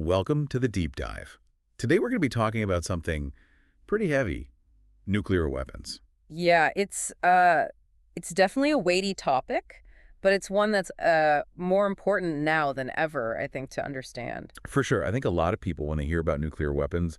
Welcome to the deep dive. Today we're going to be talking about something pretty heavy, nuclear weapons. Yeah, it's definitely a weighty topic, but it's one that's more important now than ever, I think, to understand. For sure, I think a lot of people, when they hear about nuclear weapons,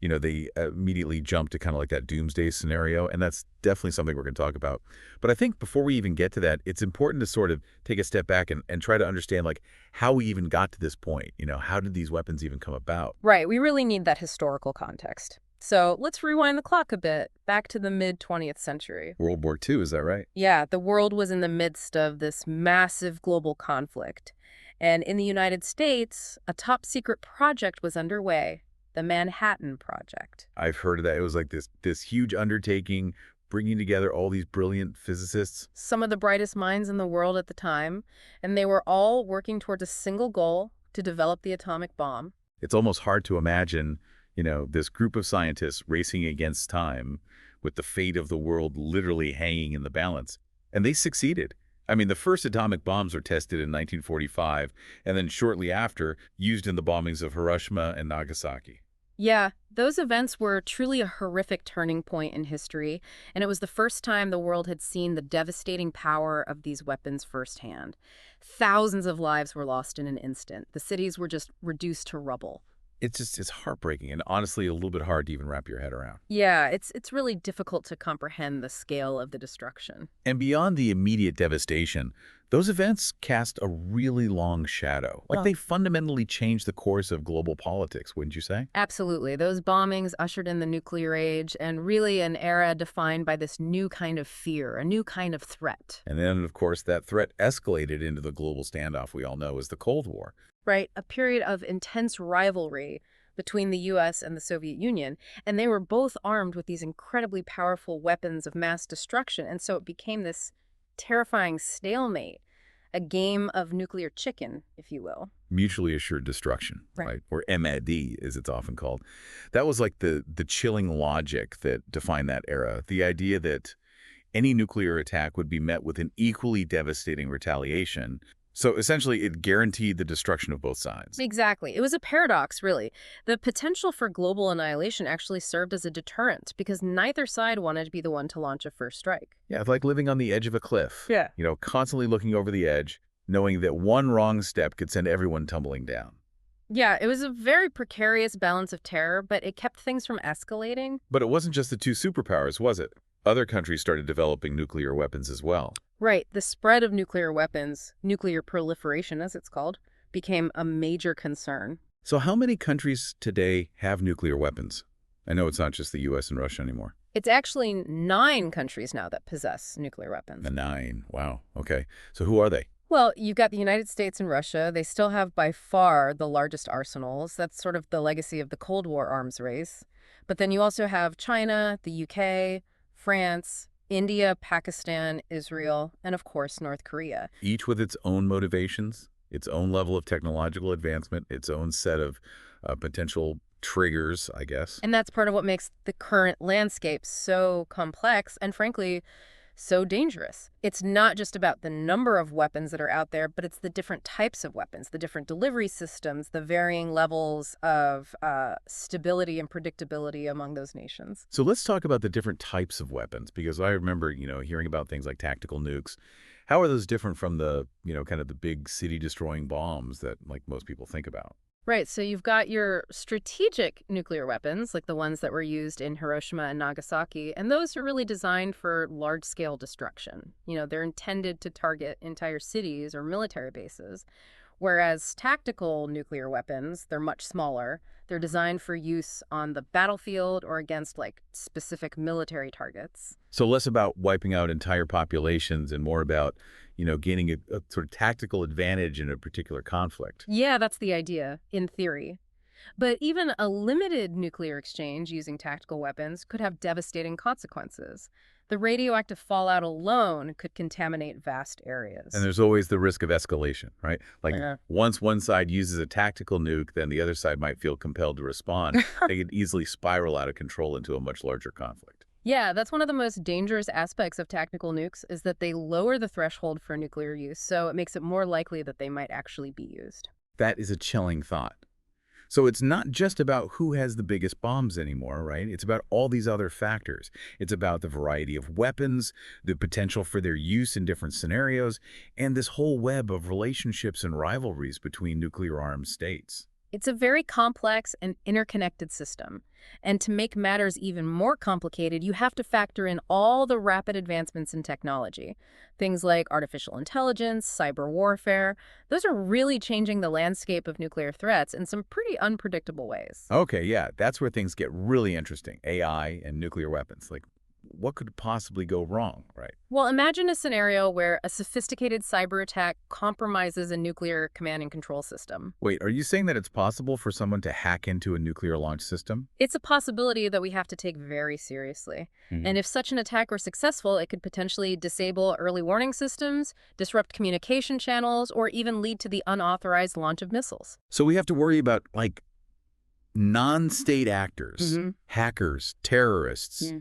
they immediately jump to kind of like that doomsday scenario, and that's definitely something we're going to talk about. But I think before we even get to that, it's important to sort of take a step back and try to understand like how we even got to this point. How did these weapons even come about? Right, we really need that historical context. So let's rewind the clock a bit, back to the mid-20th century. World War II, is that right? Yeah, the world was in the midst of this massive global conflict. And in the United States, a top-secret project was underway, the Manhattan Project. I've heard of that. It was like this huge undertaking, bringing together all these brilliant physicists. Some of the brightest minds in the world at the time, and they were all working towards a single goal to develop the atomic bomb. It's almost hard to imagine, this group of scientists racing against time with the fate of the world literally hanging in the balance. And they succeeded. I mean, the first atomic bombs were tested in 1945, and then shortly after, used in the bombings of Hiroshima and Nagasaki. Yeah, those events were truly a horrific turning point in history, and it was the first time the world had seen the devastating power of these weapons firsthand. Thousands of lives were lost in an instant. The cities were just reduced to rubble. It's heartbreaking and honestly a little bit hard to even wrap your head around. Yeah, it's really difficult to comprehend the scale of the destruction. And beyond the immediate devastation, those events cast a really long shadow. Like they fundamentally changed the course of global politics, wouldn't you say? Absolutely. Those bombings ushered in the nuclear age and really an era defined by this new kind of fear, a new kind of threat. And then, of course, that threat escalated into the global standoff we all know as the Cold War. Right? A period of intense rivalry between the US and the Soviet Union, and they were both armed with these incredibly powerful weapons of mass destruction, and so it became this terrifying stalemate, a game of nuclear chicken, if you will. Mutually assured destruction, right? Or MAD, as it's often called. That was like the chilling logic that defined that era. The idea that any nuclear attack would be met with an equally devastating retaliation. So essentially, it guaranteed the destruction of both sides. Exactly. It was a paradox, really. The potential for global annihilation actually served as a deterrent because neither side wanted to be the one to launch a first strike. Yeah, it's like living on the edge of a cliff. Yeah. Constantly looking over the edge, knowing that one wrong step could send everyone tumbling down. Yeah, it was a very precarious balance of terror, but it kept things from escalating. But it wasn't just the two superpowers, was it? Other countries started developing nuclear weapons as well. Right. The spread of nuclear weapons, nuclear proliferation as it's called, became a major concern. So how many countries today have nuclear weapons? I know it's not just the US and Russia anymore. It's actually 9 countries now that possess nuclear weapons. The 9. Wow. Okay. So who are they? Well, you've got the United States and Russia. They still have by far the largest arsenals. That's sort of the legacy of the Cold War arms race. But then you also have China, the UK, France, India, Pakistan, Israel, and of course, North Korea. Each with its own motivations, its own level of technological advancement, its own set of potential triggers, I guess. And that's part of what makes the current landscape so complex and, frankly, so dangerous. It's not just about the number of weapons that are out there, but it's the different types of weapons, the different delivery systems, the varying levels of stability and predictability among those nations. So let's talk about the different types of weapons, because I remember, hearing about things like tactical nukes. How are those different from the, kind of the big city-destroying bombs that, like, most people think about? Right, so you've got your strategic nuclear weapons, like the ones that were used in Hiroshima and Nagasaki, and those are really designed for large-scale destruction. They're intended to target entire cities or military bases, whereas tactical nuclear weapons, they're much smaller. They're designed for use on the battlefield or against, like, specific military targets. So less about wiping out entire populations and more about, gaining a sort of tactical advantage in a particular conflict. Yeah, that's the idea, in theory. But even a limited nuclear exchange using tactical weapons could have devastating consequences. The radioactive fallout alone could contaminate vast areas. And there's always the risk of escalation, right? Like Yeah. once one side uses a tactical nuke, then the other side might feel compelled to respond. They could easily spiral out of control into a much larger conflict. Yeah, that's one of the most dangerous aspects of tactical nukes is that they lower the threshold for nuclear use, so it makes it more likely that they might actually be used. That is a chilling thought. So it's not just about who has the biggest bombs anymore, right? It's about all these other factors. It's about the variety of weapons, the potential for their use in different scenarios, and this whole web of relationships and rivalries between nuclear-armed states. It's a very complex and interconnected system. And to make matters even more complicated, you have to factor in all the rapid advancements in technology. Things like artificial intelligence, cyber warfare. Those are really changing the landscape of nuclear threats in some pretty unpredictable ways. Okay, yeah, that's where things get really interesting. AI and nuclear weapons. Like, what could possibly go wrong, right? Well, imagine a scenario where a sophisticated cyber attack compromises a nuclear command and control system. Wait, are you saying that it's possible for someone to hack into a nuclear launch system? It's a possibility that we have to take very seriously. Mhm. And if such an attack were successful, it could potentially disable early warning systems, disrupt communication channels, or even lead to the unauthorized launch of missiles. So we have to worry about, like, non-state actors, hmm hackers, terrorists, Yeah.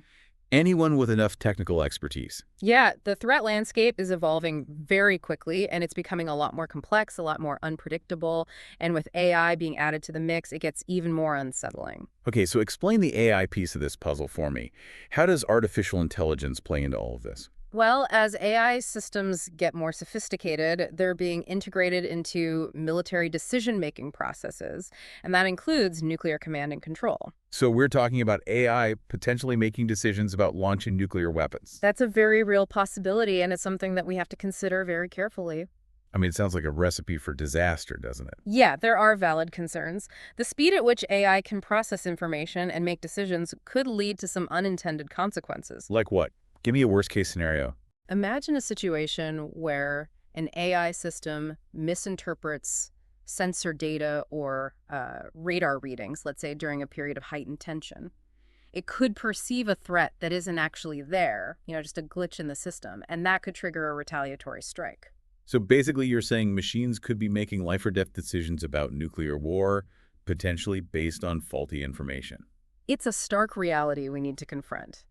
anyone with enough technical expertise. Yeah, the threat landscape is evolving very quickly, and it's becoming a lot more complex, a lot more unpredictable. And with AI being added to the mix, it gets even more unsettling. Okay, so explain the AI piece of this puzzle for me. How does artificial intelligence play into all of this? Well, as AI systems get more sophisticated, they're being integrated into military decision-making processes, and that includes nuclear command and control. So we're talking about AI potentially making decisions about launching nuclear weapons. That's a very real possibility, and it's something that we have to consider very carefully. I mean, it sounds like a recipe for disaster, doesn't it? Yeah, there are valid concerns. The speed at which AI can process information and make decisions could lead to some unintended consequences. Like what? Give me a worst-case scenario. Imagine a situation where an AI system misinterprets sensor data or radar readings, let's say during a period of heightened tension. It could perceive a threat that isn't actually there, just a glitch in the system, and that could trigger a retaliatory strike. So basically you're saying machines could be making life or death decisions about nuclear war, potentially based on faulty information. It's a stark reality we need to confront,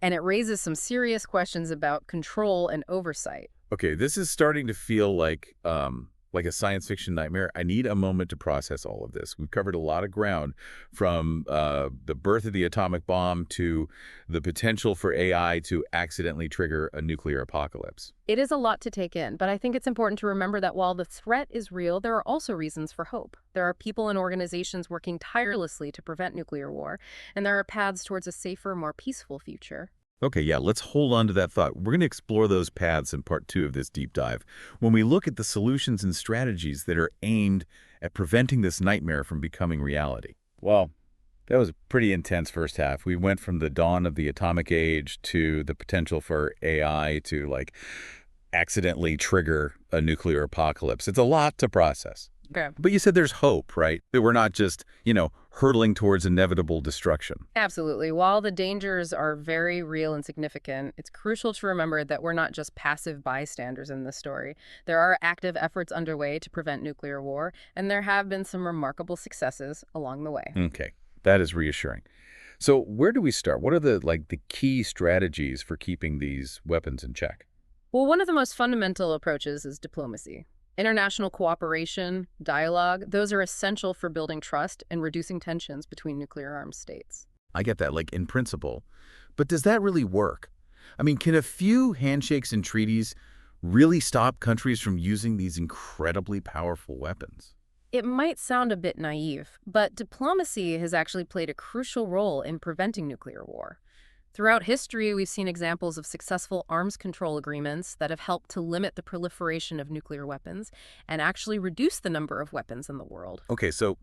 and it raises some serious questions about control and oversight. Okay, this is starting to feel like a science fiction nightmare. I need a moment to process all of this. We've covered a lot of ground, from the birth of the atomic bomb to the potential for AI to accidentally trigger a nuclear apocalypse. It is a lot to take in, but I think it's important to remember that while the threat is real, there are also reasons for hope. There are people and organizations working tirelessly to prevent nuclear war, and there are paths towards a safer, more peaceful future. Okay, yeah, let's hold on to that thought. We're going to explore those paths in part 2 of this deep dive, when we look at the solutions and strategies that are aimed at preventing this nightmare from becoming reality. Well, that was a pretty intense first half. We went from the dawn of the atomic age to the potential for AI to, like, accidentally trigger a nuclear apocalypse. It's a lot to process. Okay. But you said there's hope, right? That we're not just, hurtling towards inevitable destruction. Absolutely. While the dangers are very real and significant, it's crucial to remember that we're not just passive bystanders in this story. There are active efforts underway to prevent nuclear war, and there have been some remarkable successes along the way. Okay, that is reassuring. So where do we start? What are the key strategies for keeping these weapons in check? Well, one of the most fundamental approaches is diplomacy. International cooperation, dialogue, those are essential for building trust and reducing tensions between nuclear-armed states. I get that, like, in principle. But does that really work? I mean, can a few handshakes and treaties really stop countries from using these incredibly powerful weapons? It might sound a bit naive, but diplomacy has actually played a crucial role in preventing nuclear war. Throughout history, we've seen examples of successful arms control agreements that have helped to limit the proliferation of nuclear weapons and actually reduce the number of weapons in the world. Okay, so,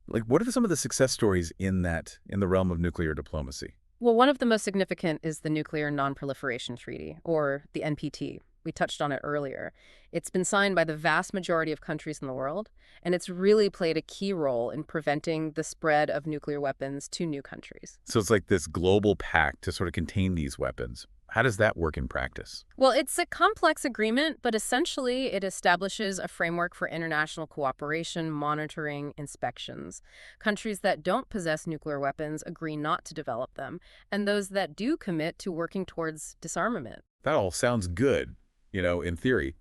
like, what are some of the success stories in the realm of nuclear diplomacy? Well, one of the most significant is the Nuclear Non-Proliferation Treaty, or the NPT. We touched on it earlier. It's been signed by the vast majority of countries in the world, and it's really played a key role in preventing the spread of nuclear weapons to new countries. So it's like this global pact to sort of contain these weapons. How does that work in practice? Well, it's a complex agreement, but essentially it establishes a framework for international cooperation, monitoring, inspections. Countries that don't possess nuclear weapons agree not to develop them, and those that do commit to working towards disarmament. That all sounds good, in theory.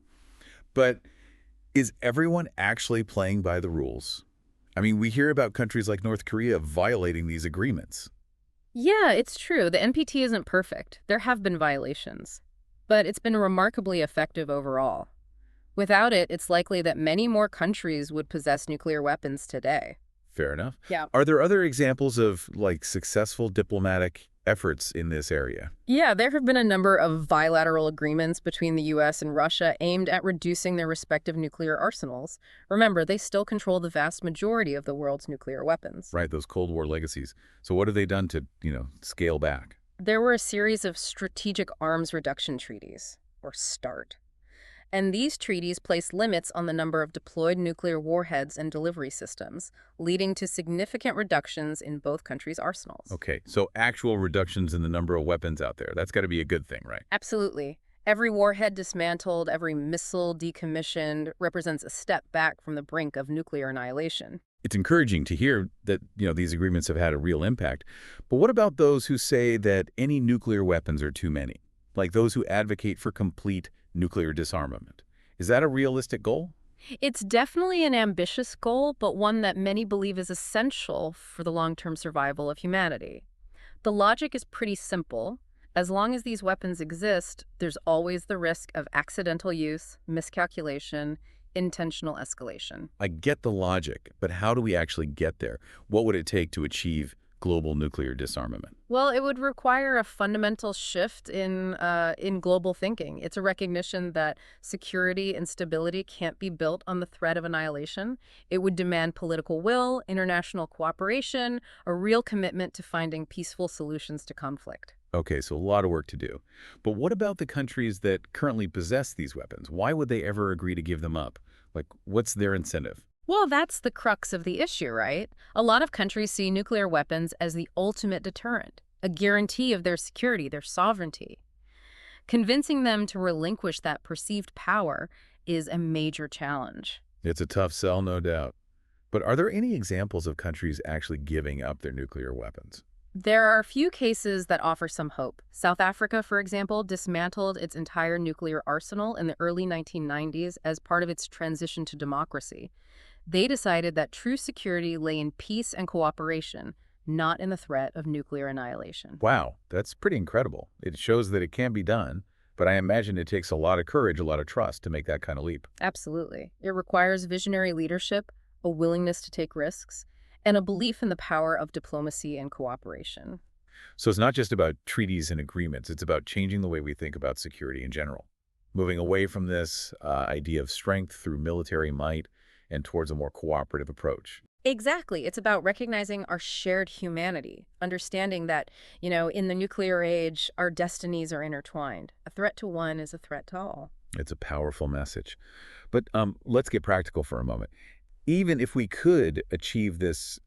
But is everyone actually playing by the rules? I mean, we hear about countries like North Korea violating these agreements. Yeah, it's true. The NPT isn't perfect. There have been violations. But it's been remarkably effective overall. Without it, it's likely that many more countries would possess nuclear weapons today. Fair enough. Yeah. Are there other examples of, like, successful diplomatic efforts in this area? Yeah, there have been a number of bilateral agreements between the US and Russia aimed at reducing their respective nuclear arsenals. Remember, they still control the vast majority of the world's nuclear weapons. Right, those Cold War legacies. So what have they done to, scale back? There were a series of strategic arms reduction treaties, or START. And these treaties place limits on the number of deployed nuclear warheads and delivery systems, leading to significant reductions in both countries' arsenals. Okay, so actual reductions in the number of weapons out there. That's got to be a good thing, right? Absolutely. Every warhead dismantled, every missile decommissioned represents a step back from the brink of nuclear annihilation. It's encouraging to hear that, these agreements have had a real impact. But what about those who say that any nuclear weapons are too many? Like those who advocate for complete nuclear disarmament. Is that a realistic goal? It's definitely an ambitious goal, but one that many believe is essential for the long-term survival of humanity. The logic is pretty simple. As long as these weapons exist, there's always the risk of accidental use, miscalculation, intentional escalation. I get the logic, but how do we actually get there? What would it take to achieve global nuclear disarmament? Well, it would require a fundamental shift in global thinking. It's a recognition that security and stability can't be built on the threat of annihilation. It would demand political will, international cooperation, a real commitment to finding peaceful solutions to conflict. Okay, so a lot of work to do. But what about the countries that currently possess these weapons? Why would they ever agree to give them up? Like, what's their incentive? Well, that's the crux of the issue, right? A lot of countries see nuclear weapons as the ultimate deterrent, a guarantee of their security, their sovereignty. Convincing them to relinquish that perceived power is a major challenge. It's a tough sell, no doubt. But are there any examples of countries actually giving up their nuclear weapons? There are a few cases that offer some hope. South Africa, for example, dismantled its entire nuclear arsenal in the early 1990s as part of its transition to democracy. They decided that true security lay in peace and cooperation, not in the threat of nuclear annihilation. Wow, that's pretty incredible. It shows that it can be done, but I imagine it takes a lot of courage, a lot of trust to make that kind of leap. Absolutely. It requires visionary leadership, a willingness to take risks, and a belief in the power of diplomacy and cooperation. So it's not just about treaties and agreements, it's about changing the way we think about security in general. Moving away from this idea of strength through military might and towards a more cooperative approach. Exactly. It's about recognizing our shared humanity, understanding that, in the nuclear age, our destinies are intertwined. A threat to one is a threat to all. It's a powerful message. But let's get practical for a moment. Even if we could achieve this,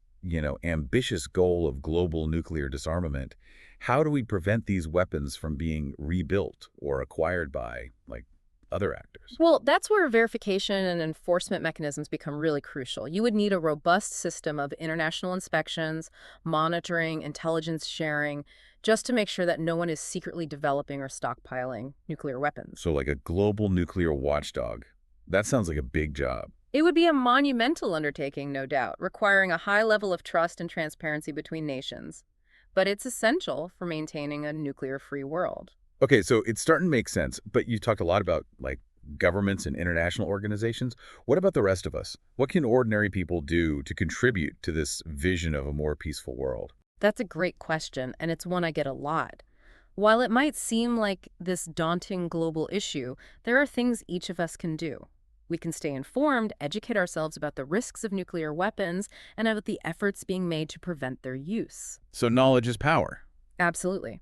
ambitious goal of global nuclear disarmament, how do we prevent these weapons from being rebuilt or acquired by, like, other actors? Well, that's where verification and enforcement mechanisms become really crucial. You would need a robust system of international inspections, monitoring, intelligence sharing, just to make sure that no one is secretly developing or stockpiling nuclear weapons. So like a global nuclear watchdog. That sounds like a big job. It would be a monumental undertaking, no doubt, requiring a high level of trust and transparency between nations. But it's essential for maintaining a nuclear-free world. Okay, so it's starting to make sense, but you talked a lot about, like, governments and international organizations. What about the rest of us? What can ordinary people do to contribute to this vision of a more peaceful world? That's a great question, and it's one I get a lot. While it might seem like this daunting global issue, there are things each of us can do. We can stay informed, educate ourselves about the risks of nuclear weapons, and about the efforts being made to prevent their use. So knowledge is power. Absolutely.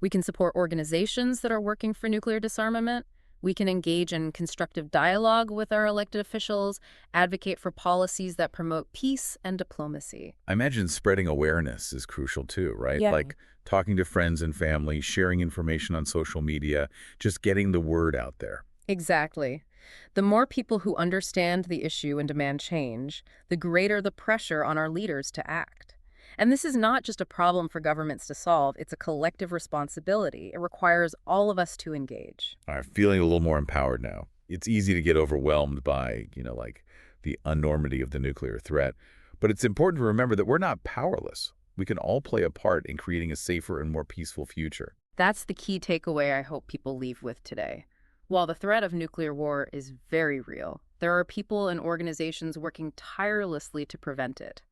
We can support organizations that are working for nuclear disarmament. We can engage in constructive dialogue with our elected officials, advocate for policies that promote peace and diplomacy. I imagine spreading awareness is crucial too, right? Yeah. Like talking to friends and family, sharing information on social media, just getting the word out there. Exactly. The more people who understand the issue and demand change, the greater the pressure on our leaders to act. And this is not just a problem for governments to solve, it's a collective responsibility. It requires all of us to engage. I'm feeling a little more empowered now. It's easy to get overwhelmed by, like the enormity of the nuclear threat. But it's important to remember that we're not powerless. We can all play a part in creating a safer and more peaceful future. That's the key takeaway I hope people leave with today. While the threat of nuclear war is very real, there are people and organizations working tirelessly to prevent it,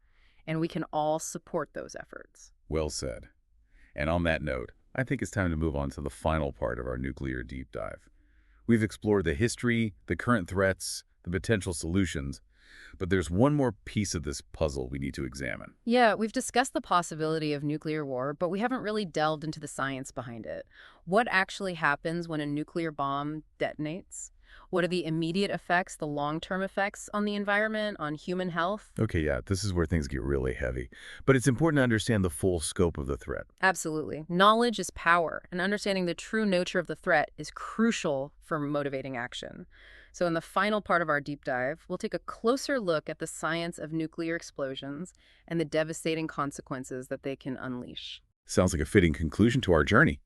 and we can all support those efforts. Well said. And on that note, I think it's time to move on to the final part of our nuclear deep dive. We've explored the history, the current threats, the potential solutions, but there's one more piece of this puzzle we need to examine. Yeah, we've discussed the possibility of nuclear war, but we haven't really delved into the science behind it. What actually happens when a nuclear bomb detonates? What are the immediate effects, the long-term effects on the environment, on human health? Okay, yeah, this is where things get really heavy. But it's important to understand the full scope of the threat. Absolutely. Knowledge is power, and understanding the true nature of the threat is crucial for motivating action. So in the final part of our deep dive, we'll take a closer look at the science of nuclear explosions and the devastating consequences that they can unleash. Sounds like a fitting conclusion to our journey.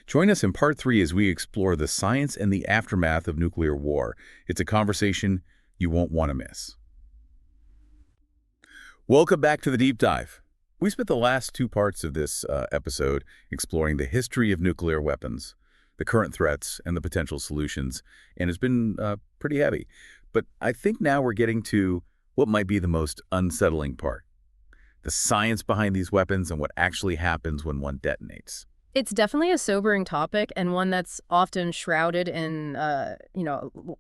Join us in part 3 as we explore the science and the aftermath of nuclear war. It's a conversation you won't want to miss. Welcome back to the deep dive. We spent the last 2 parts of this episode exploring the history of nuclear weapons, the current threats, and the potential solutions, and it's been pretty heavy. But I think now we're getting to what might be the most unsettling part, the science behind these weapons and what actually happens when one detonates. It's definitely a sobering topic and one that's often shrouded in, a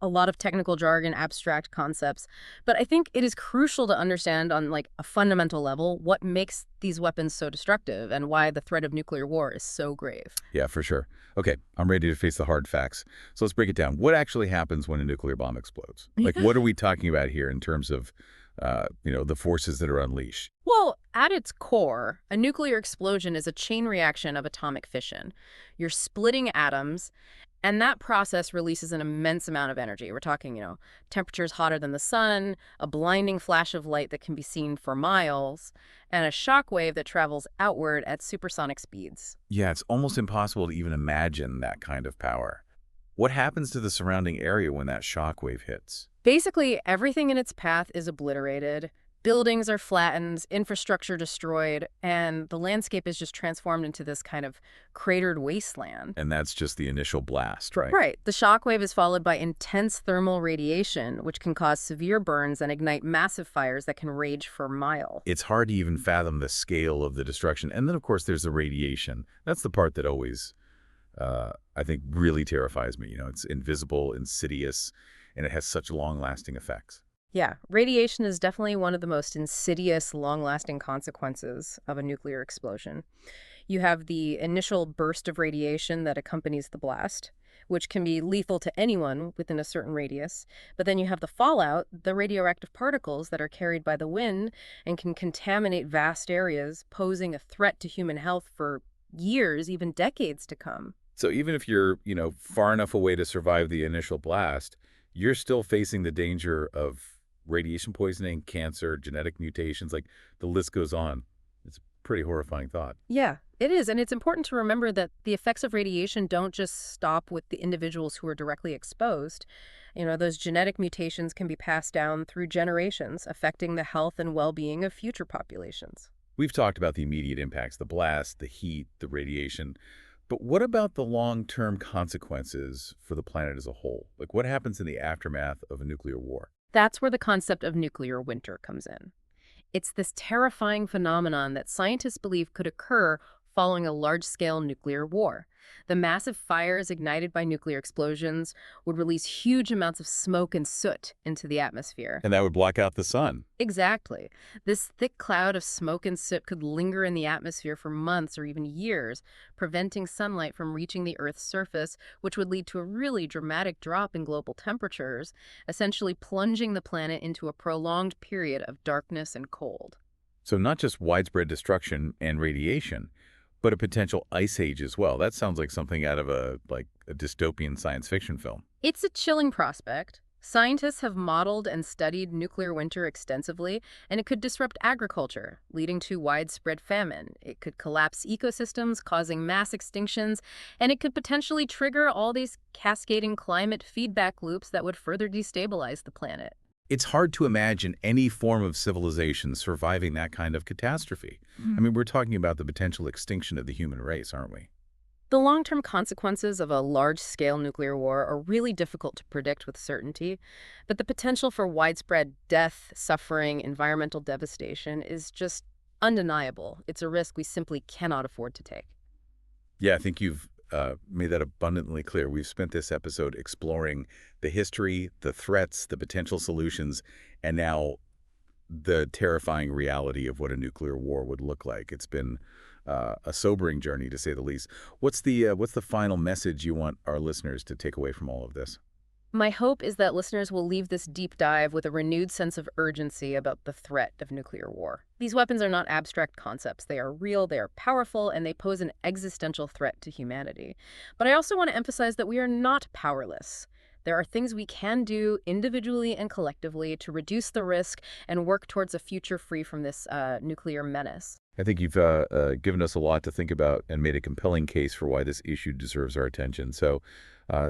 lot of technical jargon, abstract concepts. But I think it is crucial to understand on like a fundamental level what makes these weapons so destructive and why the threat of nuclear war is so grave. Yeah, for sure. Okay, I'm ready to face the hard facts. So let's break it down. What actually happens when a nuclear bomb explodes? Like, what are we talking about here in terms of, the forces that are unleashed? Well, at its core, a nuclear explosion is a chain reaction of atomic fission. You're splitting atoms, and that process releases an immense amount of energy. We're talking, temperatures hotter than the sun, a blinding flash of light that can be seen for miles, and a shock wave that travels outward at supersonic speeds. Yeah, it's almost impossible to even imagine that kind of power. What happens to the surrounding area when that shock wave hits? Basically, everything in its path is obliterated. Buildings are flattened, infrastructure destroyed, and the landscape is just transformed into this kind of cratered wasteland. And that's just the initial blast, right? Right. The shockwave is followed by intense thermal radiation, which can cause severe burns and ignite massive fires that can rage for miles. It's hard to even fathom the scale of the destruction. And then, of course, there's the radiation. That's the part that always, I think, really terrifies me. It's invisible, insidious, and it has such long-lasting effects. Yeah, radiation is definitely one of the most insidious, long-lasting consequences of a nuclear explosion. You have the initial burst of radiation that accompanies the blast, which can be lethal to anyone within a certain radius. But then you have the fallout, the radioactive particles that are carried by the wind and can contaminate vast areas, posing a threat to human health for years, even decades to come. So even if you're, far enough away to survive the initial blast, you're still facing the danger of radiation poisoning, cancer, genetic mutations, like the list goes on. It's a pretty horrifying thought. Yeah, it is. And it's important to remember that the effects of radiation don't just stop with the individuals who are directly exposed. Those genetic mutations can be passed down through generations, affecting the health and well-being of future populations. We've talked about the immediate impacts, the blast, the heat, the radiation. But what about the long-term consequences for the planet as a whole? Like what happens in the aftermath of a nuclear war? That's where the concept of nuclear winter comes in. It's this terrifying phenomenon that scientists believe could occur following a large-scale nuclear war. The massive fires ignited by nuclear explosions would release huge amounts of smoke and soot into the atmosphere. And that would block out the sun. Exactly. This thick cloud of smoke and soot could linger in the atmosphere for months or even years, preventing sunlight from reaching the Earth's surface, which would lead to a really dramatic drop in global temperatures, essentially plunging the planet into a prolonged period of darkness and cold. So not just widespread destruction and radiation, but a potential ice age as well. That sounds like something out of a dystopian science fiction film. It's a chilling prospect. Scientists have modeled and studied nuclear winter extensively, and it could disrupt agriculture, leading to widespread famine. It could collapse ecosystems, causing mass extinctions, and it could potentially trigger all these cascading climate feedback loops that would further destabilize the planet. It's hard to imagine any form of civilization surviving that kind of catastrophe. I mean, we're talking about the potential extinction of the human race, aren't we? The long-term consequences of a large-scale nuclear war are really difficult to predict with certainty, but the potential for widespread death, suffering, environmental devastation is just undeniable. It's a risk we simply cannot afford to take. Yeah, I think you've made that abundantly clear. We've spent this episode exploring the history, the threats, the potential solutions, and now the terrifying reality of what a nuclear war would look like. It's been a sobering journey, to say the least. What's the final message you want our listeners to take away from all of this? My hope is that listeners will leave this deep dive with a renewed sense of urgency about the threat of nuclear war. These weapons are not abstract concepts. They are real, they are powerful, and they pose an existential threat to humanity. But I also want to emphasize that we are not powerless. There are things we can do individually and collectively to reduce the risk and work towards a future free from this nuclear menace. I think you've given us a lot to think about and made a compelling case for why this issue deserves our attention. So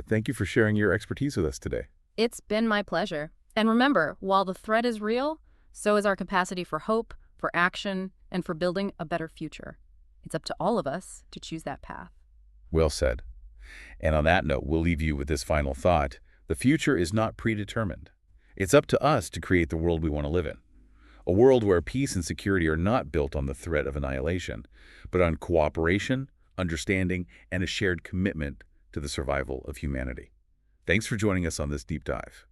thank you for sharing your expertise with us today. It's been my pleasure. And remember, while the threat is real, so is our capacity for hope, for action, and for building a better future. It's up to all of us to choose that path. Well said. And on that note, we'll leave you with this final thought. The future is not predetermined. It's up to us to create the world we want to live in. A world where peace and security are not built on the threat of annihilation, but on cooperation, understanding, and a shared commitment to the survival of humanity. Thanks for joining us on this deep dive.